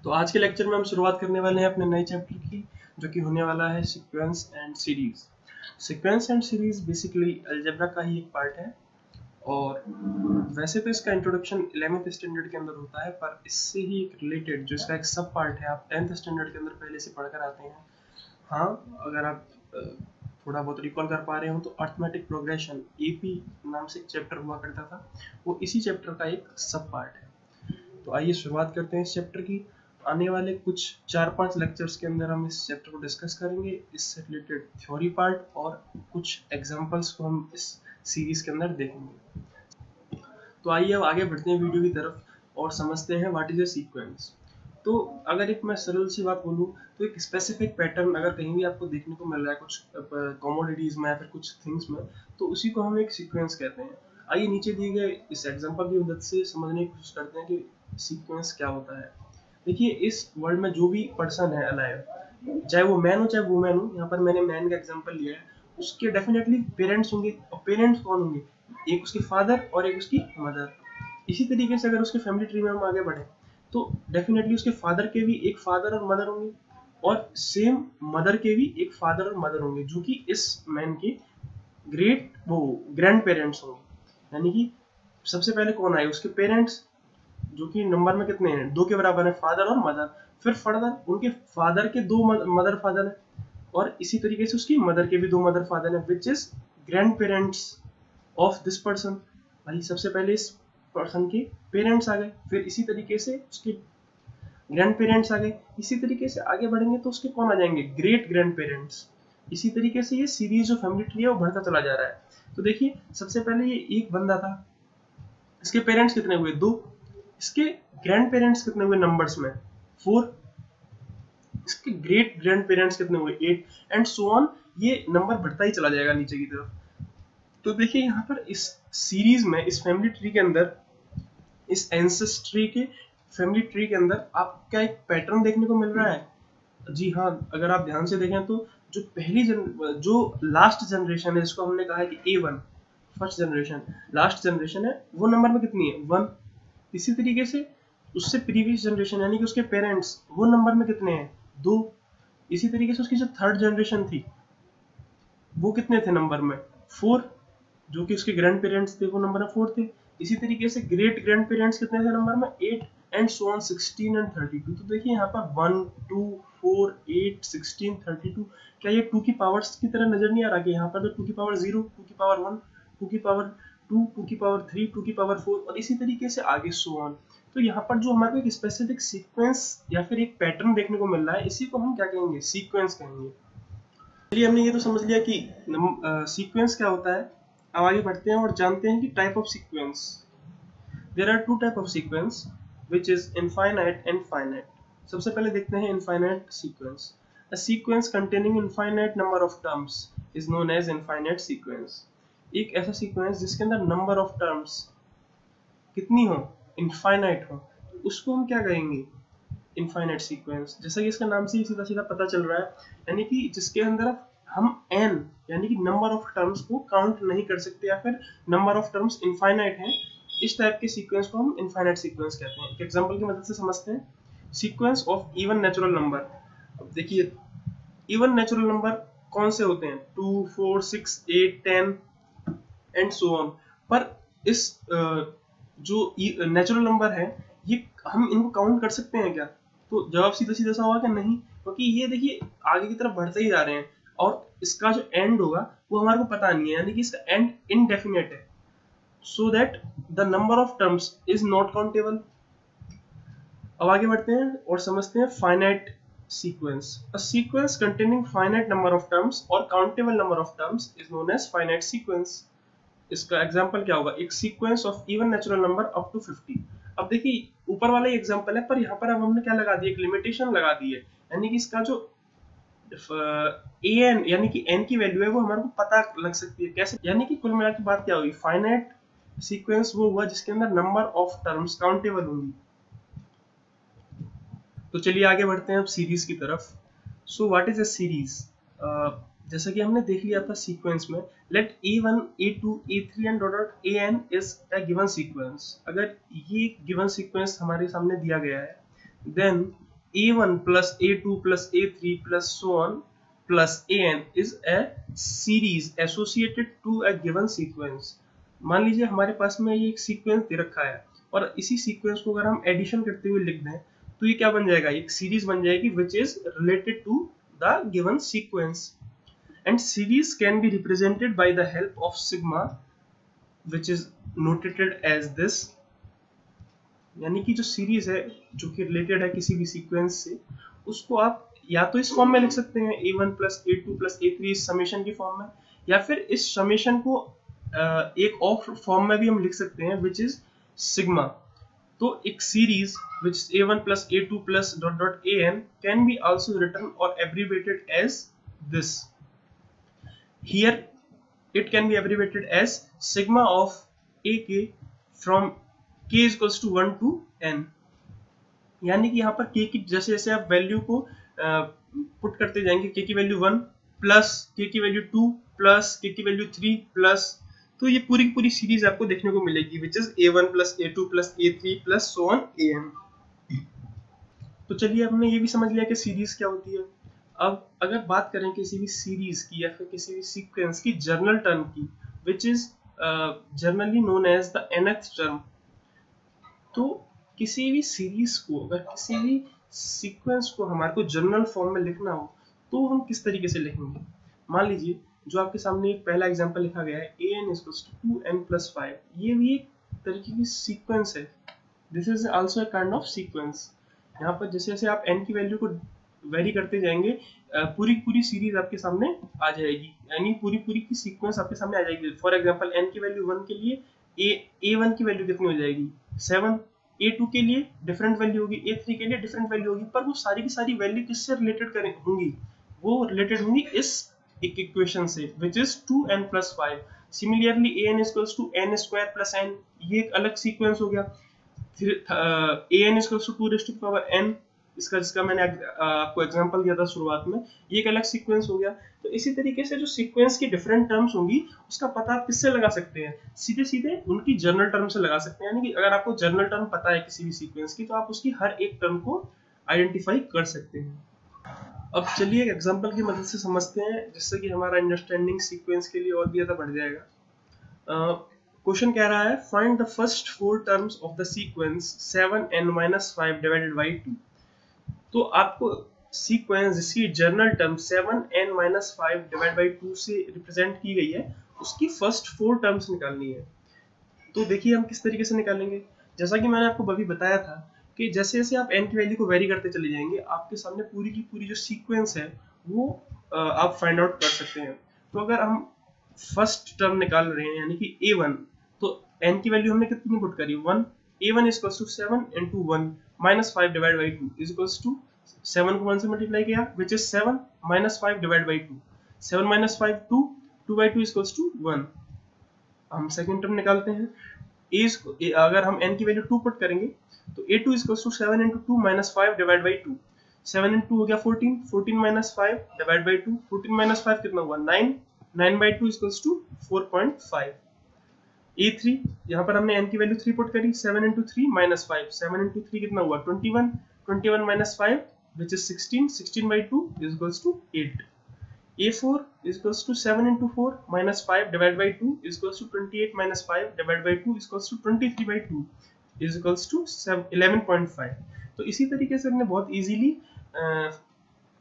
तो आज के लेक्चर में हम शुरुआत करने वाले हैं अपने नए चैप्टर की, जो कि होने वाला है sequence and series. Sequence and series basically algebra का ही एक पार्ट है, और वैसे तो इसका इंट्रोडक्शन 11th स्टैंडर्ड के अंदर होता है, पर इससे ही एक रिलेटेड जो इसका एक सब पार्ट है, आप 10th स्टैंडर्ड के अंदर पहले से पढ़कर आते हैं। हाँ, अगर आप थोड़ा बहुत रिकॉल कर पा रहे हो तो अर्थमेटिक प्रोग्रेशन एपी नाम से एक चैप्टर हुआ करता था, वो इसी चैप्टर का एक सब पार्ट है। तो आइए शुरुआत करते हैं इस चैप्टर की। आने वाले कुछ 4-5 लेक्चर्स के अंदर हम इस चैप्टर को डिस्कस करेंगे, इससे रिलेटेड थ्योरी पार्ट और कुछ एग्जांपल्स को हम इस सीरीज के अंदर देखेंगे। तो आइए अब आगे बढ़ते हैं वीडियो की तरफ और समझते हैं व्हाट इज ए सीक्वेंस। तो अगर एक मैं सरल सी बात बोलूँ तो एक स्पेसिफिक पैटर्न अगर कहीं भी आपको देखने को मिल रहा है कुछ कमोडिटीज में या फिर कुछ थिंग्स में, तो उसी को हम एक सीक्वेंस कहते हैं। आइए नीचे दिए गए इस एग्जांपल की मदद से समझने की कोशिश करते हैं कि सीक्वेंस क्या होता है। देखिए, इस वर्ल्ड में जो भी पर्सन है अलाइव, चाहे वो मैन हो चाहे वुमेन हो, यहाँ पर मैंने मैन का एग्जांपल लिया है, उसके डेफिनेटली पेरेंट्स होंगे। और पेरेंट्स कौन होंगे? एक उसके फादर और एक उसकी मदर। इसी तरीके से अगर उसके फैमिली ट्री में हम आगे बढ़े तो डेफिनेटली उसके फादर के भी एक फादर और मदर होंगे, और सेम मदर के भी एक फादर और मदर होंगे, जो कि इस मैन के ग्रैंड पेरेंट्स होंगे। यानी कि सबसे पहले कौन आए? उसके पेरेंट्स, जो कि नंबर में कितने हैं? 2 के बराबर है, फादर और मदर। फिर फर्दर उनके फादर के 2 मदर फादर है, और इसी तरीके से उसकी मदर के भी 2 मदर फादर है, which is grand parents of this person. भाई सबसे पहले इस पर्सन के पेरेंट्स आ गए, फिर इसी तरीके से उसके ग्रैंड पेरेंट्स आ गए। इसी तरीके से आगे बढ़ेंगे तो उसके कौन आ जाएंगे? Great grand parents. इसी तरीके से ये सीरीज जो फैमिली ट्री है वो बढ़ता चला जा रहा है। तो देखिए, सबसे पहले ये एक बंदा था, इसके पेरेंट्स कितने हुए? 2। इसके ग्रैंड पेरेंट्स कितने हुए नंबर्स में? 4। इसके ग्रेट ग्रैंड पेरेंट्स कितने हुए? 8, एंड सो ऑन। ये नंबर बढ़ता ही चला जाएगा नीचे की तरफ। तो देखिए, यहाँ पर इस सीरीज में, इस फैमिली ट्री के अंदर, इस एंसेस्ट्री के फैमिली ट्री के अंदर आपका एक पैटर्न देखने को मिल रहा है। जी हाँ, अगर आप ध्यान से देखें तो जो लास्ट जनरेशन है, जिसको हमने कहा है कि A1 first generation, last generation है, वो नंबर में कितनी है? 1। इसी तरीके से उससे प्रीवियस जनरेशन यानी कि उसके पेरेंट्स, वो नंबर में कितने हैं? 2। इसी तरीके से उसकी जो थर्ड जनरेशन थी, वो कितने थे नंबर में? 4। जो कि उसके ग्रैंड पेरेंट्स थे, वो नंबर में 4 थे। इसी तरीके से ग्रेट ग्रैंड पेरेंट्स कितने थे नंबर में? 8, एंड सो ऑन 16 एंड 32। तो देखिए यहाँ पर 1 2 4 8 16 32, क्या ये 2 की पावर्स की तरह नजर नहीं आ रहा कि यहाँ पर तो 2 की पावर 0, 2 की पावर 1, 2 की पावर 2, 2 की पावर 3, 2 की पावर 4, और इसी तरीके से आगे सो ऑन। तो यहाँ पर जो हमारे को एक स्पेसिफिक सीक्वेंस या फिर एक पैटर्न देखने को मिल रहा है, इसी को हम क्या कहेंगे? सीक्वेंस कहेंगे। चलिए, हमने ये तो समझ लिया कि सीक्वेंस क्या होता है। अब आगे बढ़ते हैं और जानते हैं कि type of sequence. There are 2 type of sequence which is infinite and finite. सबसे पहले देखते हैं infinite sequence. A sequence containing infinite number of terms is known as infinite sequence. एक ऐसा सीक्वेंस जिसके अंदर नंबर ऑफ टर्म्स कितनी हो? इनफाइनाइट हो, उसको हम क्या कहेंगे? Infinite sequence. जैसा कि इसका नाम से ही सीधा सीधा पता चल रहा है, यानी कि जिसके अंदर हम n यानी कि नंबर ऑफ टर्म्स को काउंट नहीं कर सकते, या फिर नंबर ऑफ टर्म्स इनफाइनाइट हैं, इस टाइप के सीक्वेंस को हम इनफाइनाइट सीक्वेंस कहते हैं। एक एग्जांपल की मदद से समझते हैं। Sequence of even natural number. अब देखिए, इवन नेचुरल नंबर कौन से होते हैं? 2 4 6 8 10 एंड सो ऑन। पर इस जो नेचुरल नंबर है, ये हम इनको काउंट कर सकते हैं क्या? तो जवाब सीधा सीधा सा होगा कि नहीं, क्योंकि ये देखिए आगे की तरफ बढ़ते ही जा रहे हैं, और इसका जो एंड होगा वो हमारे को पता नहीं है, यानी कि इसका एंड इनडेफिनेट है, so that the number of terms is not countable. अब आगे बढ़ते हैं और समझते हैं finite sequence. A sequence containing finite number of terms और countable number of terms is known as finite sequence. इसका एग्जांपल क्या होगा? एक sequence of even natural number up to 50। अब देखिए, ऊपर वाला ही एग्जांपल है, पर यहाँ पर अब हमने क्या लगा दिया? एक लिमिटेशन लगा दी है, यानी कि इसका जो an यानी कि n की वैल्यू है वो हमारे को पता लग सकती है। कैसे? यानी कि कुल मिला के बात क्या हुई? फाइनाइट सीक्वेंस वो हुआ जिसके अंदर नंबर ऑफ टर्म्स काउंटेबल होंगी। तो चलिए आगे बढ़ते हैं अब सीरीज की तरफ। So what is a series? जैसा कि हमने देख लिया था सीक्वेंस में, let a1 a2 a3 and dot an is a given sequence. अगर ये गिवन सीक्वेंस हमारे सामने दिया गया है, then a1 plus a2 plus a3 plus so on plus an is a series associated to a given sequence। मान लीजिए हमारे पास में ये एक सीक्वेंस दे रखा है और इसी सीक्वेंस को अगर हम एडिशन करते हुए लिख दें तो ये क्या बन जाएगा, एक सीरीज बन जाएगी which is related to the given sequence and series can be represented by the help of sigma which is notated as this। यानी कि जो सीरीज है जो कि रिलेटेड है किसी भी सीक्वेंस से, उसको आप या तो इस फॉर्म में लिख सकते हैं a1 plus a2 plus a3 इस समेशन की फॉर्म में, या फिर इस समेशन को एक और फॉर्म में भी हम लिख सकते हैं विच इज सिग्मा। तो एक series which is a1 plus a2 plus dot dot an can be also written और abbreviated as this. Here it can be abbreviated as sigma of ak from k is equals to 1 to n। यानी कि यहाँ पर k की जैसे जैसे आप value को पुट करते जाएंगे, k की वैल्यू 1 प्लस k की वैल्यू 2 प्लस k की वैल्यू 3 प्लस, तो ये पूरी पूरी सीरीज आपको देखने को मिलेगी विच is a1 plus a2 plus a3 plus so on an। तो चलिए हमने ये भी समझ लिया कि सीरीज क्या होती है। अब अगर बात करें किसी भी सीरीज की या फिर किसी भी सीक्वेंस की जर्नल टर्म की which is generally known as the nth term, तो किसी भी सीरीज को अगर किसी भी सीक्वेंस को हमारे को जर्नल फॉर्म में लिखना हो तो हम किस तरीके से लिखेंगे। मान लीजिए जो आपके सामने एक पहला एग्जांपल लिखा गया है an is equals to 2n plus 5, ये भी एक तरीके की सीक्वेंस है। This is also a kind of sequence. यहाँ पर जैसे जैसे आप n की वैल्यू को वेरी करते जाएंगे पूरी पूरी सीरीज आपके सामने आ जाएगी, यानी पूरी पूरी की सीक्वेंस आपके सामने आ जाएगी। फॉर एग्जांपल n की वैल्यू 1 के लिए a1 की वैल्यू कितनी हो जाएगी 7, a2 के लिए डिफरेंट वैल्यू होगी, a3 के लिए डिफरेंट वैल्यू होगी, पर वो सारी की सारी वैल्यू किससे रिलेटेड करें होंगी, वो रिलेटेड होंगी इस एक इक्वेशन से which is 2n plus 5। Similarly an is equals to n square plus n, ये एक अलग सीक्वेंस हो गया। फिर an is equals to 2 raised to the power n, इसका जिसका मैंने आपको एग्जांपल दिया था शुरुआत में, ये एक अलग सीक्वेंस हो गया। तो इसी तरीके से जो सीक्वेंस की डिफरेंट टर्म्स होंगी उसका पता आप किससे लगा सकते हैं, सीधे सीधे उनकी जर्नल टर्म से लगा सकते हैं। यानी कि अगर आपको जर्नल टर्म पता है किसी भी सीक्वेंस की तो आप उसकी हर एक टर्म को आइडेंटिफाई कर सकते हैं। अब चलिए एक एग्जांपल की मदद से समझते हैं जिससे कि हमारा अंडरस्टैंडिंग सीक्वेंस के लिए और भी ज्यादा बढ़ जाएगा। क्वेश्चन कह रहा है find the first 4 terms of the sequence 7n-5 divided by 2। तो आपको सीक्वेंस जिसकी journal term 7n-5 divide by 2 से रिप्रेजेंट की गई है उसकी फर्स्ट 4 टर्म्स निकालनी है। तो देखिए हम किस तरीके से निकालेंगे। जैसा कि मैंने आपको अभी बताया था कि जैसे जैसे आप n की वैल्यू को वेरी करते चले जाएंगे आपके सामने पूरी की पूरी जो सीक्वेंस है वो आप फाइंड आउट कर सकते हैं। तो अगर हम फर्स्ट टर्म निकाल रहे हैं यानी कि a1, तो n की वैल्यू हमने कितनी पुट करी 1, a1 is equals to 7 into 1 minus 5 divided by 2 is equals to 7 को 1 से मल्टीप्लाई किया which is 7 minus 5 divided by 2, 7 minus 5 2, 2 by 2 is equals to 1। हम सेकंड टर्म निकालते हैं अगर हम n की वैल्यू 2 पुट करेंगे तो a2 is equals to 7 into 2 minus 5 divided by 2, 7 into 2 हो गया 14, 14 minus 5 divided by 2, 14 minus 5 कितना हुआ 9, 9 by 2 is equals to 4.5। a3 यहाँ पर हमने n की वैल्यू 3 पुट करी 7 into 3 minus 5, 7 into 3 कितना हुआ 21, 21 minus 5 which is 16, 16 by 2 is equals to 8। a4 is equals to 7 into 4 minus 5 divided by 2 is equals to 28 minus 5 divided by 2 is equals to 23 by 2 is equals to 11.5। तो इसी तरीके से हमने बहुत easily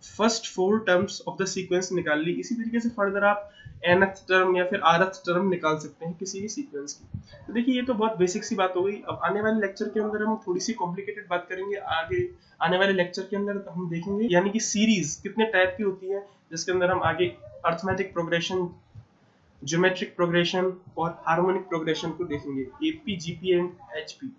first 4 terms of the sequence निकाल ली। इसी तरीके से फर्दर आप nth टर्म या फिर rth टर्म निकाल सकते हैं किसी भी सीक्वेंस की। तो देखिए ये तो बहुत बेसिक सी बात हो गई। अब आने वाले लेक्चर के अंदर हम थोड़ी सी कॉम्प्लिकेटेड बात करेंगे। आगे आने वाले लेक्चर के अंदर हम देखेंगे यानी कि सीरीज कितने टाइप की होती है, जिसके अंदर हम आगे अर्थमेटिक प्रोग्रेशन, ज्योमेट्रिक प्रोग्रेशन और हार्मोनिक प्रोग्रेशन को देखेंगे, AP, GP एंड HP।